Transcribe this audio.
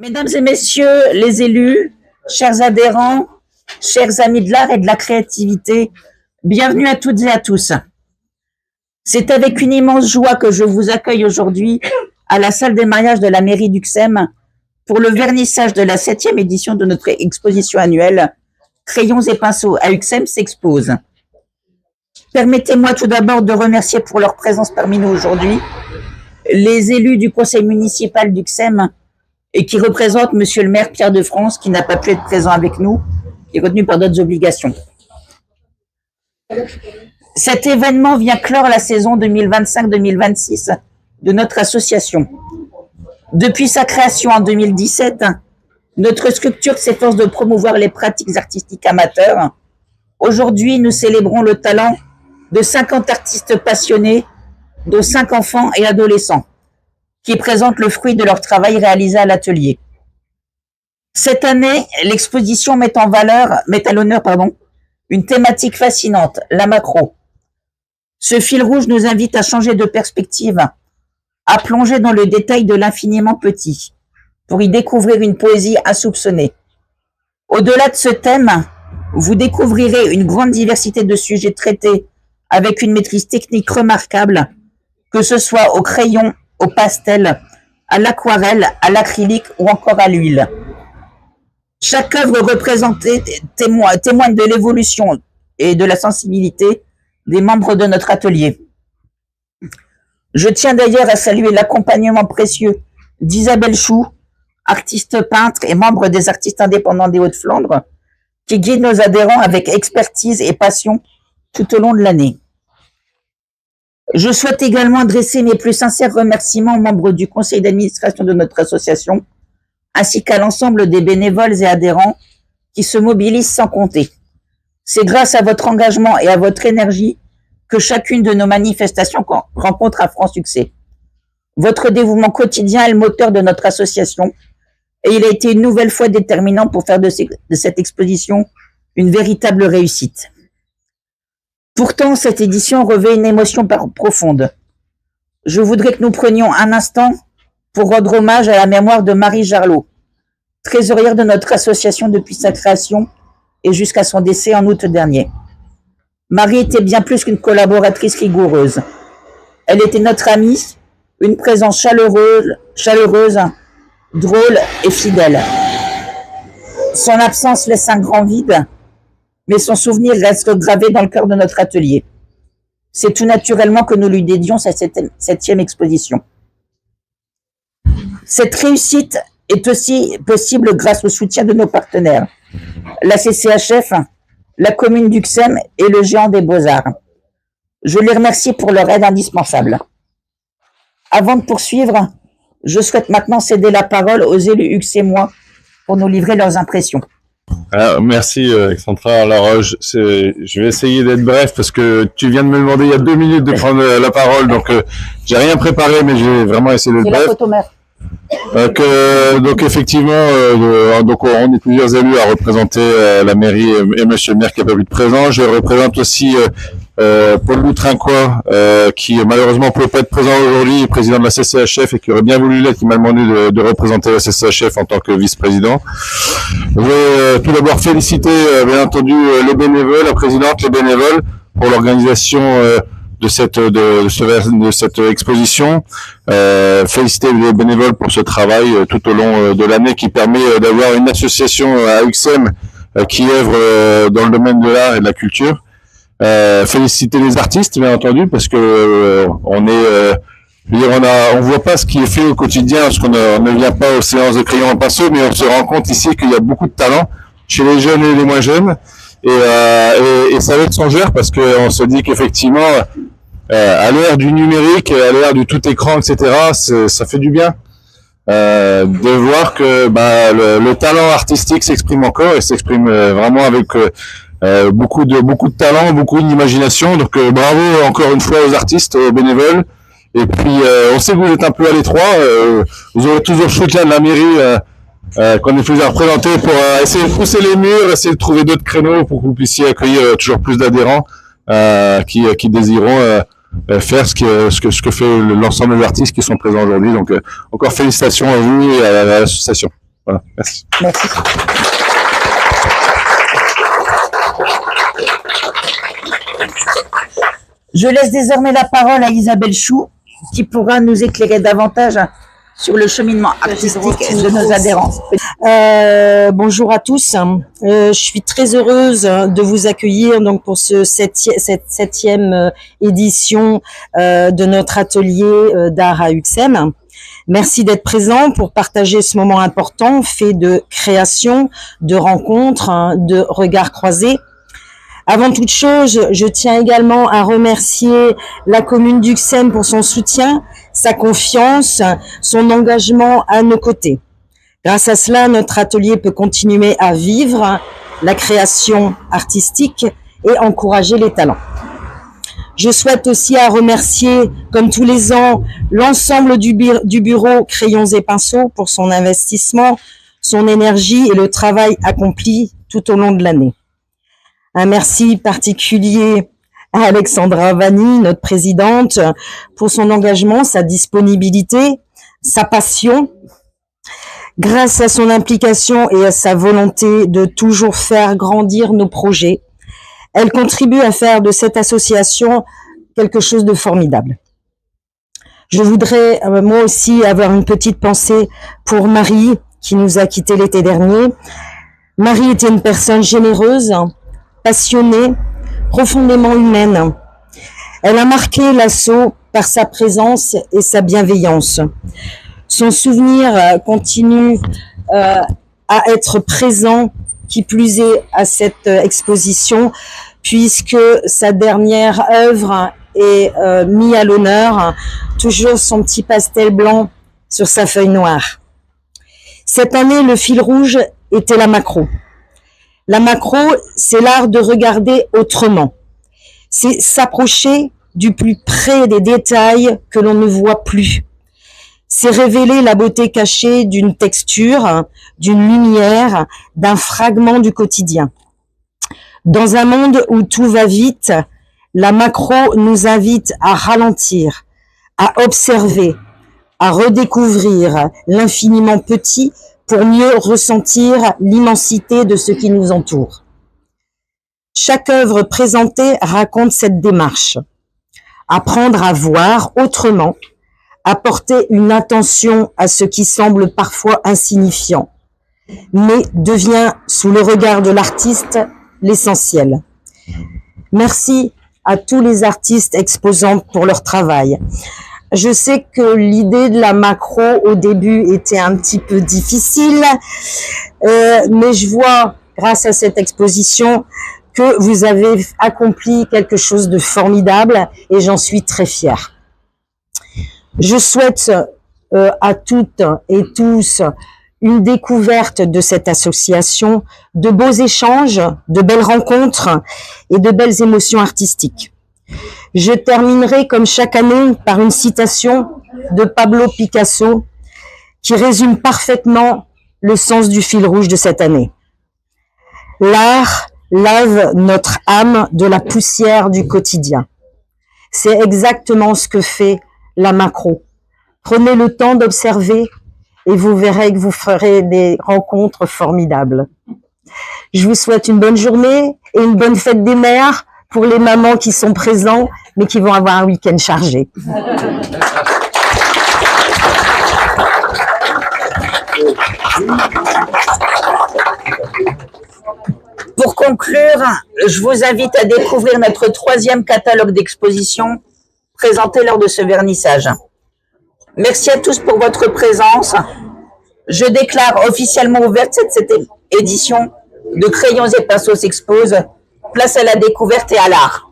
Mesdames et messieurs les élus, chers adhérents, chers amis de l'art et de la créativité, bienvenue à toutes et à tous. C'est avec une immense joie que je vous accueille aujourd'hui à la salle des mariages de la mairie d'Uxem pour le vernissage de la 7e édition de notre exposition annuelle Crayons et pinceaux à Uxem s'expose. Permettez-moi tout d'abord de remercier pour leur présence parmi nous aujourd'hui les élus du conseil municipal d'Uxem et qui représentent monsieur le maire Pierre de France qui n'a pas pu être présent avec nous, qui est retenu par d'autres obligations. Cet événement vient clore la saison 2025-2026 de notre association. Depuis sa création en 2017, notre structure s'efforce de promouvoir les pratiques artistiques amateurs. Aujourd'hui, nous célébrons le talent de 50 artistes passionnés, dont 5 enfants et adolescents, qui présentent le fruit de leur travail réalisé à l'atelier. Cette année, l'exposition met à l'honneur une thématique fascinante, la macro. Ce fil rouge nous invite à changer de perspective, à plonger dans le détail de l'infiniment petit, pour y découvrir une poésie insoupçonnée. Au-delà de ce thème, vous découvrirez une grande diversité de sujets traités avec une maîtrise technique remarquable, que ce soit au crayon, au pastel, à l'aquarelle, à l'acrylique ou encore à l'huile. Chaque œuvre représentée témoigne de l'évolution et de la sensibilité des membres de notre atelier. Je tiens d'ailleurs à saluer l'accompagnement précieux d'Isabelle Chou, artiste peintre et membre des artistes indépendants des Hauts-de-Flandre, qui guide nos adhérents avec expertise et passion tout au long de l'année. Je souhaite également adresser mes plus sincères remerciements aux membres du conseil d'administration de notre association, ainsi qu'à l'ensemble des bénévoles et adhérents qui se mobilisent sans compter. C'est grâce à votre engagement et à votre énergie que chacune de nos manifestations rencontre un franc succès. Votre dévouement quotidien est le moteur de notre association et il a été une nouvelle fois déterminant pour faire de cette exposition une véritable réussite. Pourtant, cette édition revêt une émotion profonde. Je voudrais que nous prenions un instant pour rendre hommage à la mémoire de Marie Jarlot, trésorière de notre association depuis sa création et jusqu'à son décès en août dernier. Marie était bien plus qu'une collaboratrice rigoureuse. Elle était notre amie, une présence chaleureuse, drôle et fidèle. Son absence laisse un grand vide, mais son souvenir reste gravé dans le cœur de notre atelier. C'est tout naturellement que nous lui dédions cette 7e exposition. Cette réussite est aussi possible grâce au soutien de nos partenaires, la CCHF, la commune d'Uxem et le Géant des Beaux-Arts. Je les remercie pour leur aide indispensable. Avant de poursuivre, je souhaite maintenant céder la parole aux élus uxemois pour nous livrer leurs impressions. Alors, merci Alexandra. Alors je vais essayer d'être bref parce que tu viens de me demander il y a 2 minutes de prendre la parole, donc j'ai rien préparé, mais je vais vraiment essayer d'être bref. La photo mère. Donc effectivement, donc on est plusieurs élus à représenter la mairie et monsieur le maire qui n'a pas pu être présent. Je représente aussi Paul Loutrinquois qui malheureusement ne peut pas être présent aujourd'hui, président de la CCHF et qui aurait bien voulu l'être, qui m'a demandé de représenter la CCHF en tant que vice-président. Je vais tout d'abord féliciter bien entendu les bénévoles, la présidente, les bénévoles pour l'organisation de cette exposition. Féliciter les bénévoles pour ce travail tout au long de l'année qui permet d'avoir une association à Uxem qui œuvre dans le domaine de l'art et de la culture. Féliciter les artistes bien entendu parce que on voit pas ce qui est fait au quotidien parce qu'on ne vient pas aux séances de crayons et pinceaux, mais on se rend compte ici qu'il y a beaucoup de talent chez les jeunes et les moins jeunes. Et ça va être songeur parce qu'on se dit qu'effectivement, à l'ère du numérique, à l'ère du tout écran, etc., ça fait du bien de voir que le talent artistique s'exprime encore et s'exprime vraiment avec beaucoup de talent, beaucoup d'imagination. Donc bravo encore une fois aux artistes, aux bénévoles. Et puis on sait que vous êtes un peu à l'étroit. Vous aurez toujours le soutien de la mairie. Qu'on est plusieurs représentés pour essayer de pousser les murs, essayer de trouver d'autres créneaux pour que vous puissiez accueillir toujours plus d'adhérents qui désireront faire ce que fait l'ensemble des artistes qui sont présents aujourd'hui. Donc encore félicitations à vous et à l'association. Voilà, merci. Merci. Je laisse désormais la parole à Isabelle Chou, qui pourra nous éclairer davantage sur le cheminement artistique de nos adhérents. Bonjour à tous. Je suis très heureuse de vous accueillir donc pour cette septième édition de notre atelier d'art à UXEM. Merci d'être présent pour partager ce moment important fait de création, de rencontres, de regards croisés. Avant toute chose, je tiens également à remercier la commune d'UXEM pour son soutien, sa confiance, son engagement à nos côtés. Grâce à cela, notre atelier peut continuer à vivre la création artistique et encourager les talents. Je souhaite aussi à remercier, comme tous les ans, l'ensemble du bureau Crayons et Pinceaux pour son investissement, son énergie et le travail accompli tout au long de l'année. Un merci particulier à Alexandra Vanni, notre présidente, pour son engagement, sa disponibilité, sa passion. Grâce à son implication et à sa volonté de toujours faire grandir nos projets, elle contribue à faire de cette association quelque chose de formidable. Je voudrais moi aussi avoir une petite pensée pour Marie, qui nous a quittés l'été dernier. Marie était une personne généreuse, passionnée, profondément humaine. Elle a marqué l'assaut par sa présence et sa bienveillance. Son souvenir continue à être présent, qui plus est à cette exposition, puisque sa dernière œuvre est mise à l'honneur, toujours son petit pastel blanc sur sa feuille noire. Cette année, le fil rouge était la macro. La macro, c'est l'art de regarder autrement. C'est s'approcher du plus près des détails que l'on ne voit plus. C'est révéler la beauté cachée d'une texture, d'une lumière, d'un fragment du quotidien. Dans un monde où tout va vite, la macro nous invite à ralentir, à observer, à redécouvrir l'infiniment petit pour mieux ressentir l'immensité de ce qui nous entoure. Chaque œuvre présentée raconte cette démarche. Apprendre à voir autrement, apporter une attention à ce qui semble parfois insignifiant, mais devient, sous le regard de l'artiste, l'essentiel. Merci à tous les artistes exposants pour leur travail. Je sais que l'idée de la macro au début était un petit peu difficile, mais je vois, grâce à cette exposition, que vous avez accompli quelque chose de formidable et j'en suis très fière. Je souhaite à toutes et tous une découverte de cette association, de beaux échanges, de belles rencontres et de belles émotions artistiques. Je terminerai comme chaque année par une citation de Pablo Picasso qui résume parfaitement le sens du fil rouge de cette année. L'art lave notre âme de la poussière du quotidien. C'est exactement ce que fait la macro. Prenez le temps d'observer et vous verrez que vous ferez des rencontres formidables. Je vous souhaite une bonne journée et une bonne fête des mères pour les mamans qui sont présents mais qui vont avoir un week-end chargé. Pour conclure, je vous invite à découvrir notre 3e catalogue d'expositions présenté lors de ce vernissage. Merci à tous pour votre présence. Je déclare officiellement ouverte cette édition de Crayons et Pinceaux s'expose. Place à la découverte et à l'art.